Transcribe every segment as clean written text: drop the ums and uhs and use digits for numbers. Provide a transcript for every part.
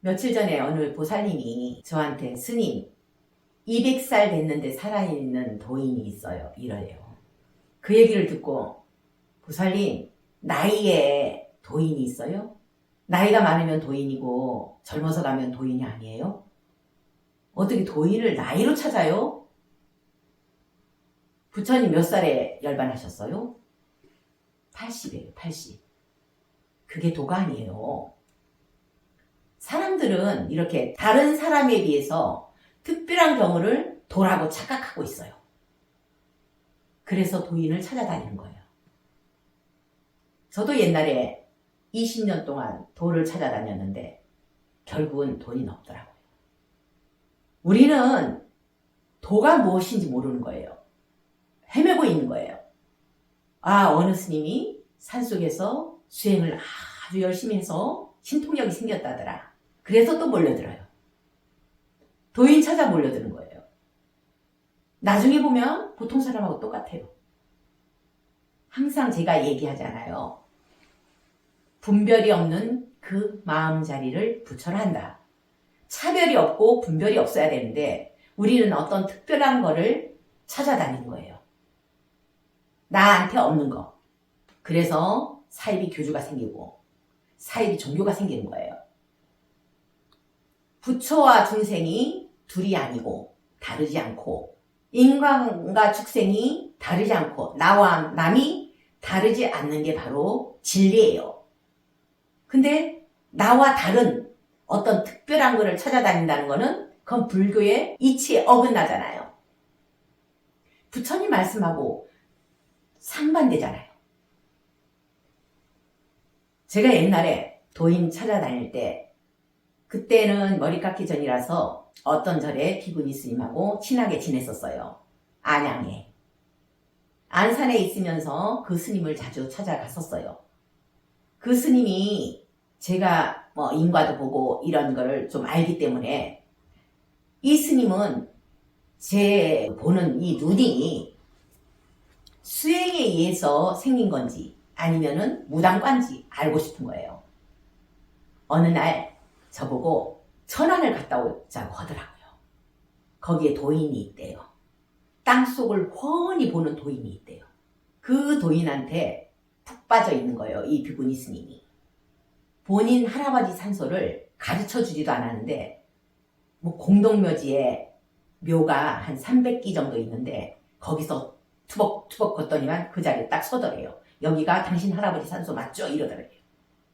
며칠 전에 어느 보살님이 저한테 스님 200살 됐는데 살아있는 도인이 있어요. 이래요. 그 얘기를 듣고 보살님 나이에 도인이 있어요? 나이가 많으면 도인이고 젊어서 가면 도인이 아니에요? 어떻게 도인을 나이로 찾아요? 부처님 몇 살에 열반하셨어요? 80이에요. 80. 그게 도가 아니에요. 사람들은 이렇게 다른 사람에 비해서 특별한 경우를 도라고 착각하고 있어요. 그래서 도인을 찾아다니는 거예요. 저도 옛날에 20년 동안 도를 찾아다녔는데 결국은 돈이 없더라고요. 우리는 도가 무엇인지 모르는 거예요. 헤매고 있는 거예요. 아, 어느 스님이 산속에서 수행을 아주 열심히 해서 신통력이 생겼다더라. 그래서 또 몰려들어요. 도인 찾아 몰려드는 거예요. 나중에 보면 보통 사람하고 똑같아요. 항상 제가 얘기하잖아요. 분별이 없는 그 마음자리를 부처라 한다. 차별이 없고 분별이 없어야 되는데 우리는 어떤 특별한 거를 찾아다니는 거예요. 나한테 없는 거. 그래서 사이비 교주가 생기고 사이비 종교가 생기는 거예요. 부처와 중생이 둘이 아니고 다르지 않고 인간과 축생이 다르지 않고 나와 남이 다르지 않는 게 바로 진리예요. 근데 나와 다른 어떤 특별한 거를 찾아다닌다는 거는 그건 불교의 이치에 어긋나잖아요. 부처님 말씀하고 상반되잖아요. 제가 옛날에 도인 찾아다닐 때 그때는 머리 깎기 전이라서 어떤 절에 비구니 스님하고 친하게 지냈었어요. 안양에. 안산에 있으면서 그 스님을 자주 찾아갔었어요. 그 스님이 제가 인과도 보고 이런 걸 좀 알기 때문에 이 스님은 제 보는 이 눈이 수행에 의해서 생긴 건지 아니면은 무당관지 알고 싶은 거예요. 어느 날 저보고 천안을 갔다 오자고 하더라고요. 거기에 도인이 있대요. 땅속을 훤히 보는 도인이 있대요. 그 도인한테 푹 빠져 있는 거예요. 이 비구니 스님이. 본인 할아버지 산소를 가르쳐 주지도 않았는데 공동묘지에 묘가 한 300기 정도 있는데 거기서 투벅투벅 걷더니만 그 자리에 딱 서더래요. 여기가 당신 할아버지 산소 맞죠? 이러더래요.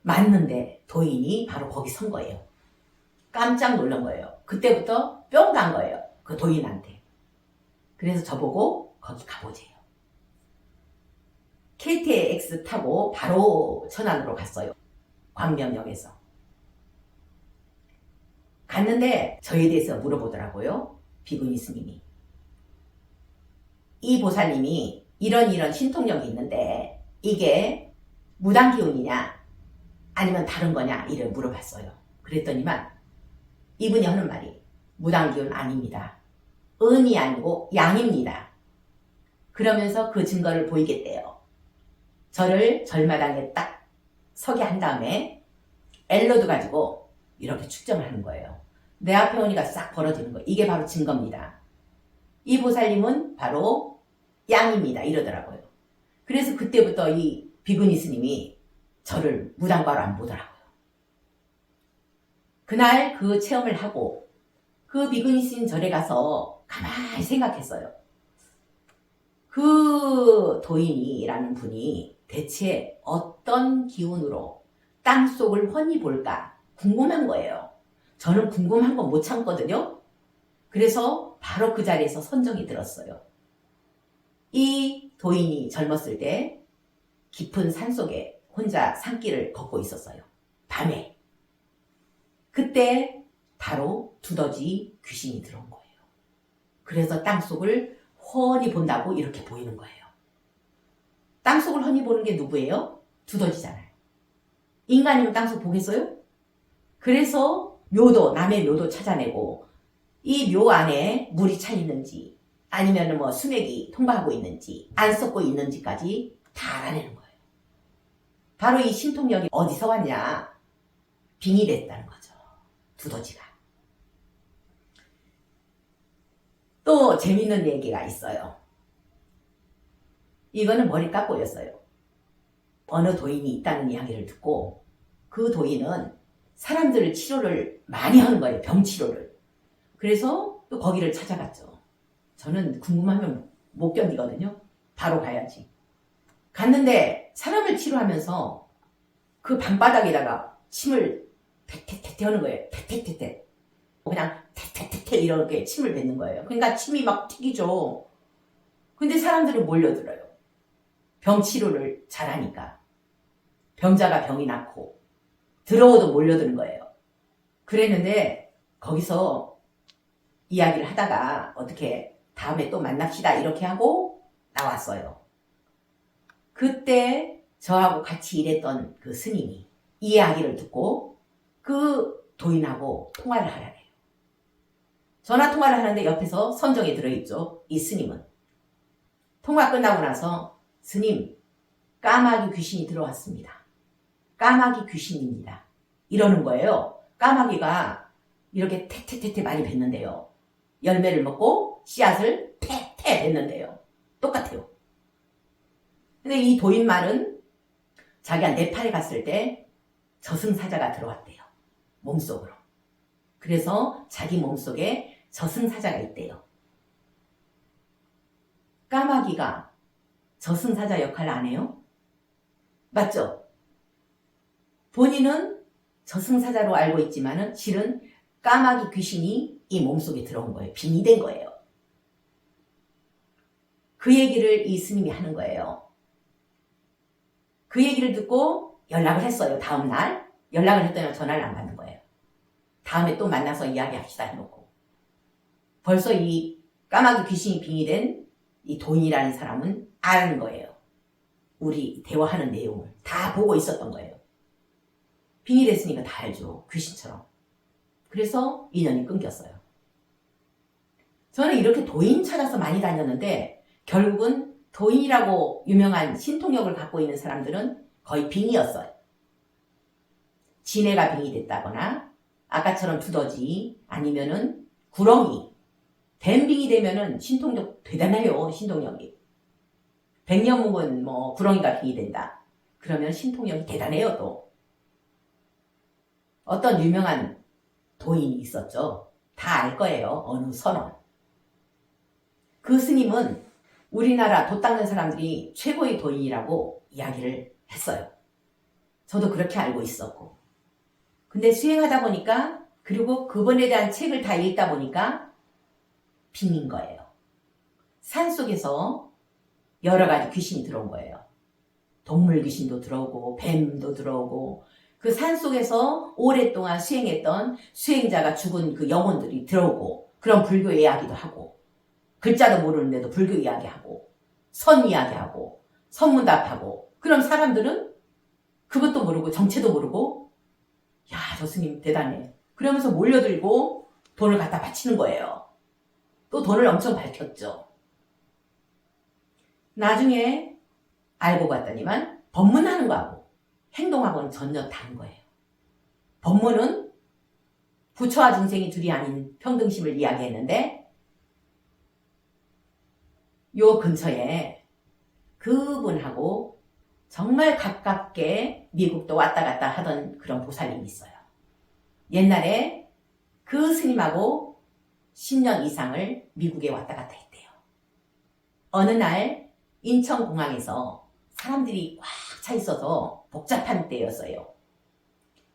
맞는데 도인이 바로 거기 선 거예요. 깜짝 놀란 거예요. 그때부터 뿅 간 거예요. 그 도인한테. 그래서 저보고 거기 가보재요. KTX 타고 바로 천안으로 갔어요. 광명역에서. 갔는데 저에 대해서 물어보더라고요. 비구니 스님이. 이 보살님이 이런 신통력이 있는데 이게 무당 기운이냐 아니면 다른 거냐 이를 물어봤어요. 그랬더니만 이분이 하는 말이 무당 기운 아닙니다. 은이 아니고 양입니다. 그러면서 그 증거를 보이겠대요. 저를 절마당에 딱 서게 한 다음에 엘로드 가지고 이렇게 측정을 하는 거예요. 내 앞에 오니까 싹 벌어지는 거예요. 이게 바로 증거입니다. 이 보살님은 바로 양입니다. 이러더라고요. 그래서 그때부터 이 비구니 스님이 저를 무당과로 안 보더라고요. 그날 그 체험을 하고 그 비구니 스님 절에 가서 가만히 생각했어요. 그 도인이라는 분이 대체 어떤 기운으로 땅속을 훤히 볼까 궁금한 거예요. 저는 궁금한 거 못 참거든요. 그래서 바로 그 자리에서 선정이 들었어요. 이 도인이 젊었을 때 깊은 산속에 혼자 산길을 걷고 있었어요. 밤에. 그때 바로 두더지 귀신이 들어온 거예요. 그래서 땅속을 훤히 본다고 이렇게 보이는 거예요. 땅속을 훤히 보는 게 누구예요? 두더지잖아요. 인간이면 땅속 보겠어요? 그래서 남의 묘도 찾아내고 이 묘 안에 물이 차 있는지 아니면 수맥이 통과하고 있는지 안 썩고 있는지까지 다 알아내는 거예요. 바로 이 신통력이 어디서 왔냐? 빙의됐다는 거죠. 두더지가. 또 재밌는 얘기가 있어요. 이거는 머리 깎고였어요. 어느 도인이 있다는 이야기를 듣고 그 도인은 사람들 치료를 많이 하는 거예요. 병 치료를. 그래서 또 거기를 찾아갔죠. 저는 궁금하면 못 견디거든요. 바로 가야지. 갔는데 사람을 치료하면서 그 방바닥에다가 침을 태태태태 하는 거예요. 태태태태. 그냥 태태태태 이렇게 침을 뱉는 거예요. 그러니까 침이 막 튀기죠. 근데 사람들은 몰려들어요. 병 치료를 잘하니까. 병자가 병이 낫고 들어오도 몰려드는 거예요. 그랬는데 거기서 이야기를 하다가 어떻게 다음에 또 만납시다 이렇게 하고 나왔어요. 그때 저하고 같이 일했던 그 스님이 이 이야기를 듣고 그 도인하고 통화를 하라래요. 전화 통화를 하는데 옆에서 선정에 들어있죠. 이 스님은. 통화 끝나고 나서 스님, 까마귀 귀신이 들어왔습니다. 까마귀 귀신입니다. 이러는 거예요. 까마귀가 이렇게 태태태태 많이 뱉는데요. 열매를 먹고 씨앗을 태태 뱉는데요. 똑같아요. 근데 이 도인 말은 자기가 네팔에 갔을 때 저승사자가 들어왔대요. 몸속으로. 그래서 자기 몸속에 저승사자가 있대요. 까마귀가 저승사자 역할을 안 해요? 맞죠? 본인은 저승사자로 알고 있지만은 실은 까마귀 귀신이 이 몸속에 들어온 거예요. 빙이 된 거예요. 그 얘기를 이 스님이 하는 거예요. 그 얘기를 듣고 연락을 했어요. 다음날 연락을 했더니 전화를 안 받는 거예요. 다음에 또 만나서 이야기합시다 해놓고. 벌써 이 까마귀 귀신이 빙이 된 이 도인이라는 사람은 아는 거예요. 우리 대화하는 내용을 다 보고 있었던 거예요. 빙이 됐으니까 다 알죠. 귀신처럼. 그래서 인연이 끊겼어요. 저는 이렇게 도인 찾아서 많이 다녔는데 결국은 도인이라고 유명한 신통력을 갖고 있는 사람들은 거의 빙이었어요. 지네가 빙이 됐다거나 아까처럼 두더지 아니면은 구렁이 뱀빙이 되면은 신통력 대단해요. 신통력이. 100년 묵은 뭐 구렁이가 빙이 된다. 그러면 신통력이 대단해요. 또 어떤 유명한 도인이 있었죠. 다 알 거예요. 어느 선원. 그 스님은 우리나라 돛 닦는 사람들이 최고의 도인이라고 이야기를 했어요. 저도 그렇게 알고 있었고. 근데 수행하다 보니까 그리고 그분에 대한 책을 다 읽다 보니까 빙인 거예요. 산속에서 여러 가지 귀신이 들어온 거예요. 동물 귀신도 들어오고 뱀도 들어오고 그 산속에서 오랫동안 수행했던 수행자가 죽은 그 영혼들이 들어오고 그런 불교 이야기도 하고 글자도 모르는데도 불교 이야기하고 선 이야기하고 선문답하고 그럼 사람들은 그것도 모르고 정체도 모르고 야, 저 스님 대단해. 그러면서 몰려들고 돈을 갖다 바치는 거예요. 또 돈을 엄청 밝혔죠. 나중에 알고 봤더니만 법문하는 거하고 행동하고는 전혀 다른 거예요. 법문은 부처와 중생이 둘이 아닌 평등심을 이야기했는데 요 근처에 그분하고 정말 가깝게 미국도 왔다 갔다 하던 그런 보살님이 있어요. 옛날에 그 스님하고 10년 이상을 미국에 왔다 갔다 했대요. 어느 날 인천공항에서 사람들이 꽉 차 있어서 복잡한 때였어요.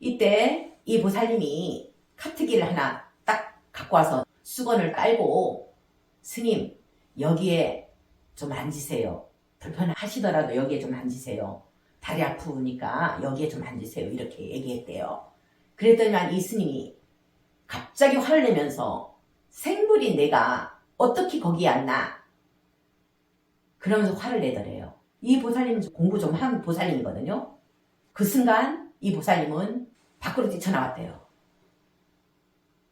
이때 이 보살님이 카트기를 하나 딱 갖고 와서 수건을 깔고 스님 여기에 좀 앉으세요. 불편하시더라도 여기에 좀 앉으세요. 다리 아프니까 여기에 좀 앉으세요. 이렇게 얘기했대요. 그랬더니만 이 스님이 갑자기 화를 내면서 생물인 내가 어떻게 거기에 앉나 그러면서 화를 내더래요. 이 보살님은 공부 좀 한 보살님이거든요. 그 순간 이 보살님은 밖으로 뛰쳐나왔대요.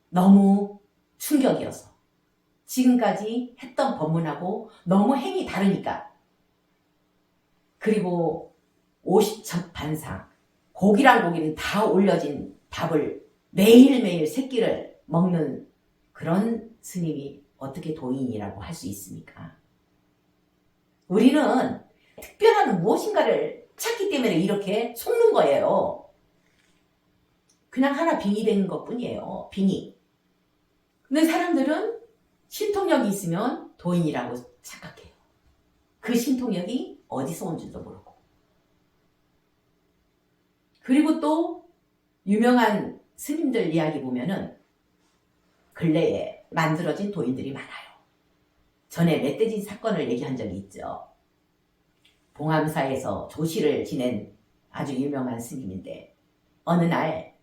너무 충격이어서 지금까지 했던 법문하고 너무 행이 다르니까. 그리고 50첩 반상 고기랑 고기는 다 올려진 밥을 매일매일 새끼를 먹는 그런 스님이 어떻게 도인이라고 할 수 있습니까? 우리는 특별한 무엇인가를 찾기 때문에 이렇게 속는 거예요. 그냥 하나 빙의 된 것 뿐이에요. 빙의. 근데 사람들은 신통력이 있으면 도인이라고 착각해요. 그 신통력이 어디서 온 줄도 모르고. 그리고 또 유명한 스님들 이야기 보면은 근래에 만들어진 도인들이 많아요. 전에 멧돼지 사건을 얘기한 적이 있죠. 봉암사에서 조실을 지낸 아주 유명한 스님인데 어느 날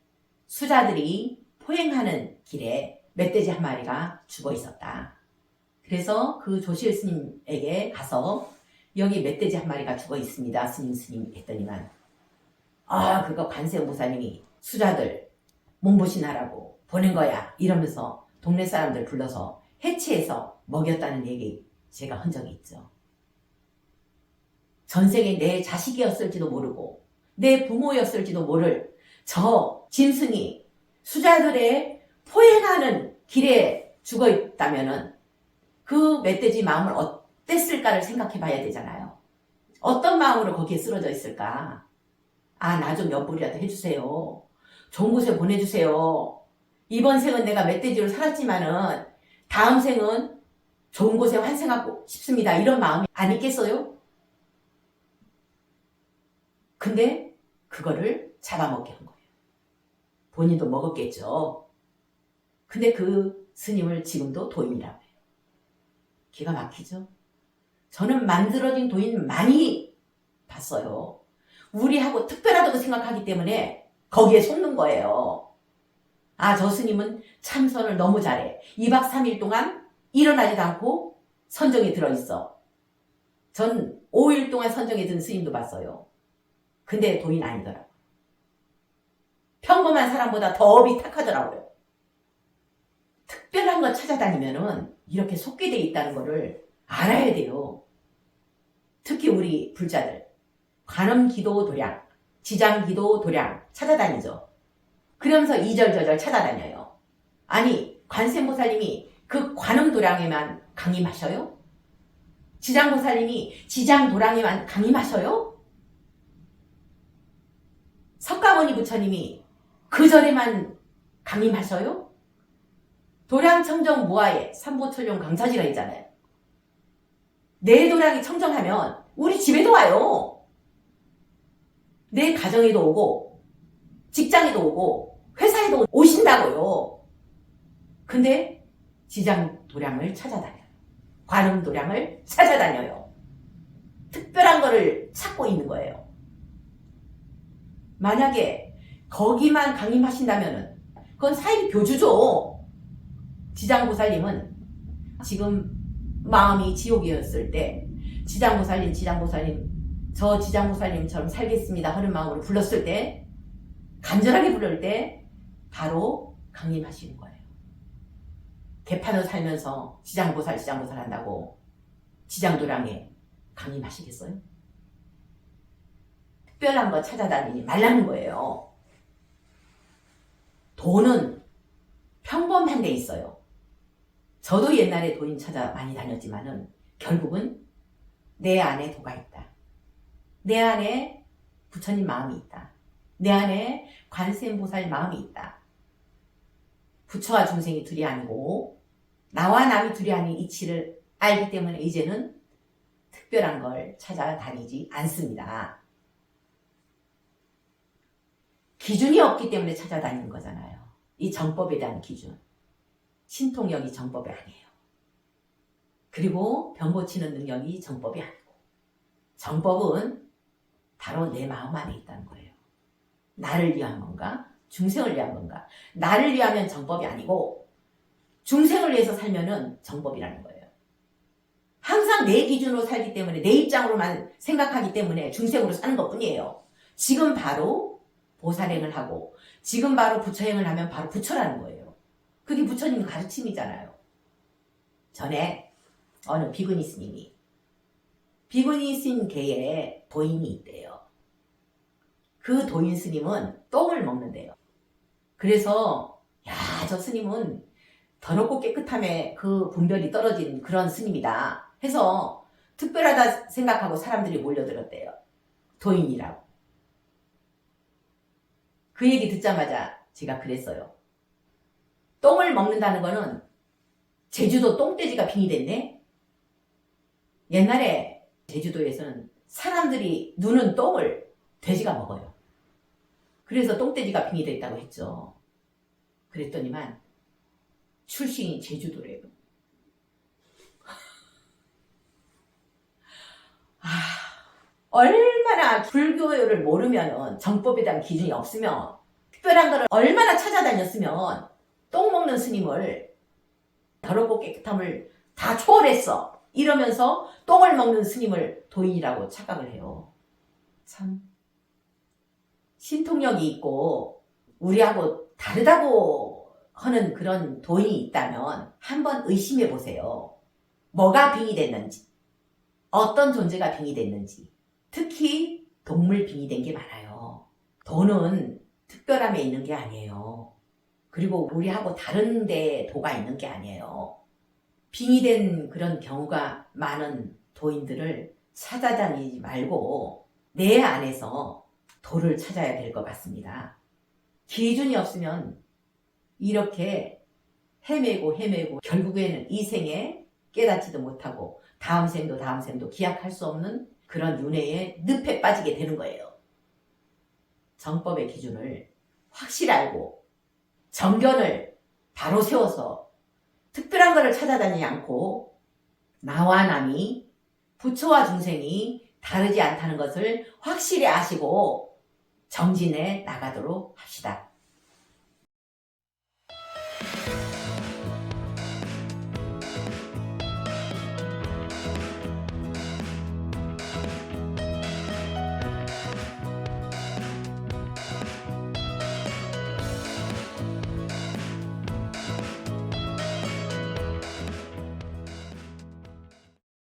수자들이 포행하는 길에 멧돼지 한 마리가 죽어 있었다. 그래서 그 조실 스님에게 가서 여기 멧돼지 한 마리가 죽어 있습니다. 스님 했더니만 그거 관세음보살님이 수자들 몸보신하라고 보낸 거야 이러면서 동네 사람들 불러서 해치해서 먹였다는 얘기 제가 한 적이 있죠. 전생에 내 자식이었을지도 모르고 내 부모였을지도 모를 저 짐승이 수자들의 포행하는 길에 죽어 있다면은 그 멧돼지 마음을 어땠을까를 생각해 봐야 되잖아요. 어떤 마음으로 거기에 쓰러져 있을까? 나 좀 연불이라도 해주세요. 좋은 곳에 보내주세요. 이번 생은 내가 멧돼지로 살았지만은 다음 생은 좋은 곳에 환생하고 싶습니다. 이런 마음이 안 있겠어요? 근데 그거를 잡아먹게 한 거예요. 본인도 먹었겠죠. 근데 그 스님을 지금도 도인이라고 해요. 기가 막히죠? 저는 만들어진 도인 많이 봤어요. 우리하고 특별하다고 생각하기 때문에 거기에 속는 거예요. 저 스님은 참선을 너무 잘해. 2박 3일 동안 일어나지도 않고 선정에 들어있어. 전 5일 동안 선정에 든 스님도 봤어요. 근데 도인 아니더라고요. 평범한 사람보다 더 업이 탁하더라고요. 특별한 거 찾아다니면은 이렇게 속게 돼 있다는 거를 알아야 돼요. 특히 우리 불자들 관음기도 도량, 지장기도 도량 찾아다니죠. 그러면서 이절저절 찾아다녀요. 아니 관세음보살님이 그 관음도량에만 강림하셔요? 지장보살님이 지장도량에만 강림하셔요? 석가모니 부처님이 그 절에만 강림하셔요? 도량청정 무아에 삼보철용 강사지가 있잖아요. 내 도량이 청정하면 우리 집에도 와요. 내 가정에도 오고 직장에도 오고 회사에도 오신다고요. 근데 지장도량을 찾아다녀요. 관음도량을 찾아다녀요. 특별한 거를 찾고 있는 거예요. 만약에 거기만 강림하신다면 그건 사이비 교주죠. 지장보살님은 지금 마음이 지옥이었을 때 지장보살님 저 지장보살님처럼 살겠습니다 하는 마음으로 불렀을 때 간절하게 부를 때 바로 강림하시는 거예요. 개판을 살면서 지장보살 한다고 지장도량에 강림하시겠어요? 특별한 거 찾아다니지 말라는 거예요. 도는 평범한 데 있어요. 저도 옛날에 도인 찾아 많이 다녔지만은 결국은 내 안에 도가 있다. 내 안에 부처님 마음이 있다. 내 안에 관세음보살 마음이 있다. 부처와 중생이 둘이 아니고 나와 남이 둘이 아닌 이치를 알기 때문에 이제는 특별한 걸 찾아다니지 않습니다. 기준이 없기 때문에 찾아다니는 거잖아요. 이 정법에 대한 기준. 신통력이 정법이 아니에요. 그리고 병 고치는 능력이 정법이 아니고 정법은 바로 내 마음 안에 있다는 거예요. 나를 위한 건가? 중생을 위한 건가? 나를 위하면 정법이 아니고 중생을 위해서 살면은 정법이라는 거예요. 항상 내 기준으로 살기 때문에 내 입장으로만 생각하기 때문에 중생으로 사는 것뿐이에요. 지금 바로 보살행을 하고 지금 바로 부처행을 하면 바로 부처라는 거예요. 그게 부처님 가르침이잖아요. 전에 어느 비구니 스님이 비구니 스님 계에 도인이 있대요. 그 도인 스님은 똥을 먹는데요. 그래서 야, 저 스님은 더럽고 깨끗함에 그 분별이 떨어진 그런 스님이다 해서 특별하다 생각하고 사람들이 몰려들었대요. 도인이라고. 그 얘기 듣자마자 제가 그랬어요. 똥을 먹는다는 거는 제주도 똥돼지가 빙이 됐네? 옛날에 제주도에서는 사람들이 누는 똥을 돼지가 먹어요. 그래서 똥돼지가 빙이 됐다고 했죠. 그랬더니만 출신이 제주도래요. 얼마나 불교를 모르면 정법에 대한 기준이 없으면 특별한 거를 얼마나 찾아다녔으면 똥 먹는 스님을 더럽고 깨끗함을 다 초월했어 이러면서 똥을 먹는 스님을 도인이라고 착각을 해요. 참 신통력이 있고 우리하고 다르다고 하는 그런 도인이 있다면 한번 의심해 보세요. 뭐가 빙이 됐는지, 어떤 존재가 빙이 됐는지. 특히 동물 빙이 된 게 많아요. 도는 특별함에 있는 게 아니에요. 그리고 우리하고 다른 데 도가 있는 게 아니에요. 빙이 된 그런 경우가 많은 도인들을 찾아다니지 말고 내 안에서 도를 찾아야 될 것 같습니다. 기준이 없으면 이렇게 헤매고 결국에는 이 생에 깨닫지도 못하고 다음 생도 기약할 수 없는 그런 윤회의 늪에 빠지게 되는 거예요. 정법의 기준을 확실히 알고 정견을 바로 세워서 특별한 것을 찾아다니지 않고 나와 남이 부처와 중생이 다르지 않다는 것을 확실히 아시고 정진해 나가도록 합시다.